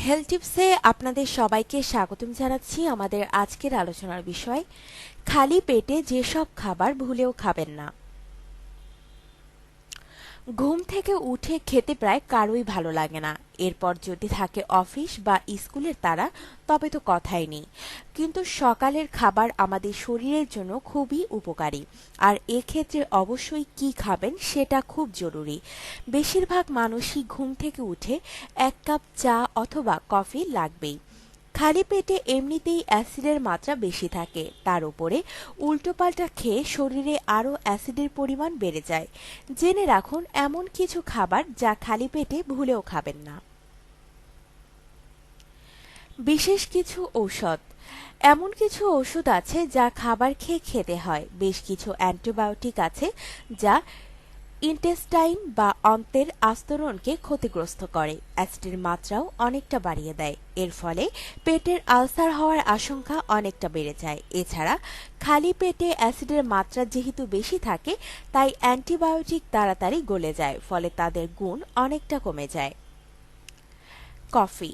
Health টিপসে আপনাদের সবাইকে স্বাগতম জানাচ্ছি। আমাদের আজকের আলোচনার বিষয় খালি পেটে যেসব খাবার ভুলেও খাবেন না। ঘুম থেকে উঠে খেতে প্রায় কারোই ভালো লাগে না, এরপর যদি থাকে অফিস বা স্কুলের তাড়া তবে তো কথাই নেই। কিন্তু সকালের খাবার আমাদের শরীরের জন্য খুবই উপকারী, আর এক্ষেত্রে অবশ্যই কি খাবেন সেটা খুব জরুরি। বেশিরভাগ মানুষই ঘুম থেকে উঠে 1 কাপ চা অথবা কফি লাগবেই। খালি পেটে এমনিতেই অ্যাসিডের মাত্রা বেশি থাকে, তার উপরে উল্টোপাল্টা খেয়ে শরীরে আরও অ্যাসিডের পরিমাণ বেড়ে যায়। জেনে রাখুন এমন কিছু খাবার যা খালি পেটে ভুলেও খাবেন না। বিশেষ কিছু ঔষধ। এমন কিছু ওষুধ আছে যা খাবার খেয়ে খেতে হয়। বেশ কিছু অ্যান্টিবায়োটিক আছে যা ইন্টেস্টাইন বা অন্ত্রের আস্তরণকে ক্ষতিগ্রস্ত করে। অ্যাসিডের মাত্রাও অনেকটা বাড়িয়ে দেয়, এর ফলে পেটের আলসার হওয়ার আশঙ্কা অনেকটা বেড়ে যায়। এছাড়া খালি পেটে অ্যাসিডের মাত্রা যেহেতু বেশি থাকে, তাই অ্যান্টিবায়োটিক তাড়াতাড়ি গলে যায়, ফলে তাদের গুণ অনেকটা কমে যায়। কফি।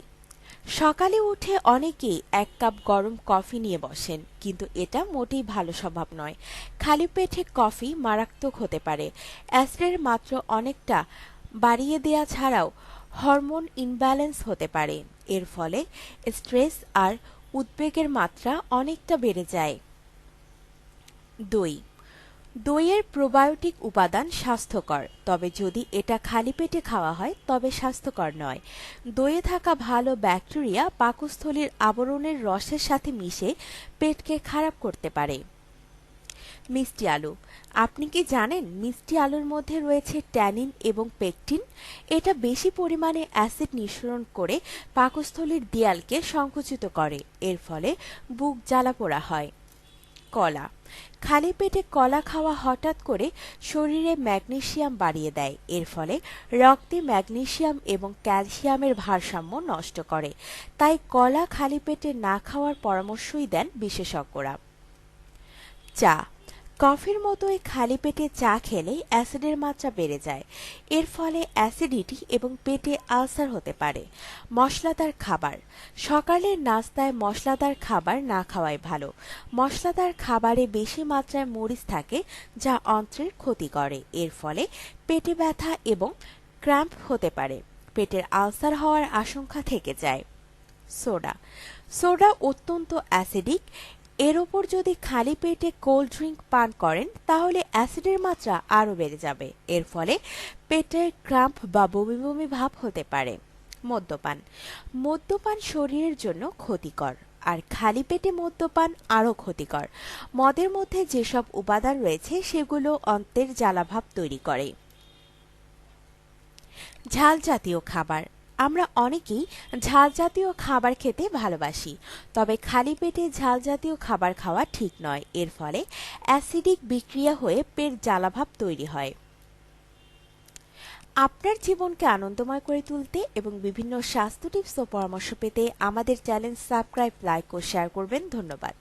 সকালে উঠে অনেকেই 1 কাপ গরম কফি নিয়ে বসেন, কিন্তু এটা মোটেই ভালো স্বভাব নয়। খালি পেটে কফি মারাত্মক হতে পারে। অ্যাসিডের মাত্রা অনেকটা বাড়িয়ে দেয়া ছাড়াও হরমোন ইমব্যালেন্স হতে পারে। এর ফলে স্ট্রেস আর উদ্বেগের মাত্রা অনেকটা বেড়ে যায়। দই। দইয়ের প্রোবায়োটিক উপাদান স্বাস্থ্যকর, তবে যদি এটা খালি পেটে খাওয়া হয় তবে স্বাস্থ্যকর নয়। দইয়ে থাকা ভালো ব্যাকটেরিয়া পাকস্থলীর আবরণের রসের সাথে মিশে পেটকে খারাপ করতে পারে। মিষ্টি আলু। আপনি কি জানেন মিষ্টি আলুর মধ্যে রয়েছে ট্যানিন এবং পেকটিন? এটা বেশি পরিমাণে অ্যাসিড নিঃসরণ করে পাকস্থলীর দেয়ালকে সংকুচিত করে, এর ফলে বুক জ্বালাপোড়া হয়। কলা। খালি পেটে কলা খাওয়া হঠাৎ করে শরীরে ম্যাগনেসিয়াম বাড়িয়ে দেয়, এর ফলে রক্তে ম্যাগনেসিয়াম এবং ক্যালসিয়ামের ভারসাম্য নষ্ট করে। তাই কলা খালি পেটে না খাওয়ার পরামর্শই দেন বিশেষজ্ঞরা। চা। কফির মতোই খালি পেটে চা খেলে অ্যাসিডের মাত্রা বেড়ে যায়, এর ফলে অ্যাসিডিটি এবং পেটে আলসার হতে পারে। মশলাদার খাবার। সকালের নাস্তায় মশলাদার খাবার না খাওয়াই ভালো। মশলাদার খাবারে বেশি মাত্রায় মরিচ থাকে, যা অন্ত্রের ক্ষতি করে, এর ফলে পেটে ব্যথা এবং ক্র্যাম্প হতে পারে। পেটের আলসার হওয়ার আশঙ্কা থেকে যায়। সোডা। সোডা অত্যন্ত অ্যাসিডিক। এর ওপর যদি খালি পেটে কোল্ড ড্রিঙ্ক পান করেন তাহলে অ্যাসিডের মাত্রা আরও বেড়ে যাবে, এর ফলে পেটের ক্রাম্প বা বমি বমি ভাব হতে পারে। মদ্যপান। মদ্যপান শরীরের জন্য ক্ষতিকর, আর খালি পেটে মদ্যপান আরও ক্ষতিকর। মদের মধ্যে যেসব উপাদান রয়েছে সেগুলো অন্ত্রের জ্বালাভাব তৈরি করে। ঝাল জাতীয় খাবার। আমরা অনেকেই ঝাল জাতীয় খাবার খেতে ভালোবাসি, তবে খালি পেটে ঝাল জাতীয় খাবার খাওয়া ঠিক নয়। এর ফলে অ্যাসিডিক বিক্রিয়া হয়ে পেট জ্বালাভাব তৈরি হয়। আপনার জীবনকে আনন্দময় করে তুলতে এবং বিভিন্ন স্বাস্থ্য টিপস ও পরামর্শ পেতে আমাদের চ্যানেল সাবস্ক্রাইব, লাইক ও শেয়ার করবেন। ধন্যবাদ।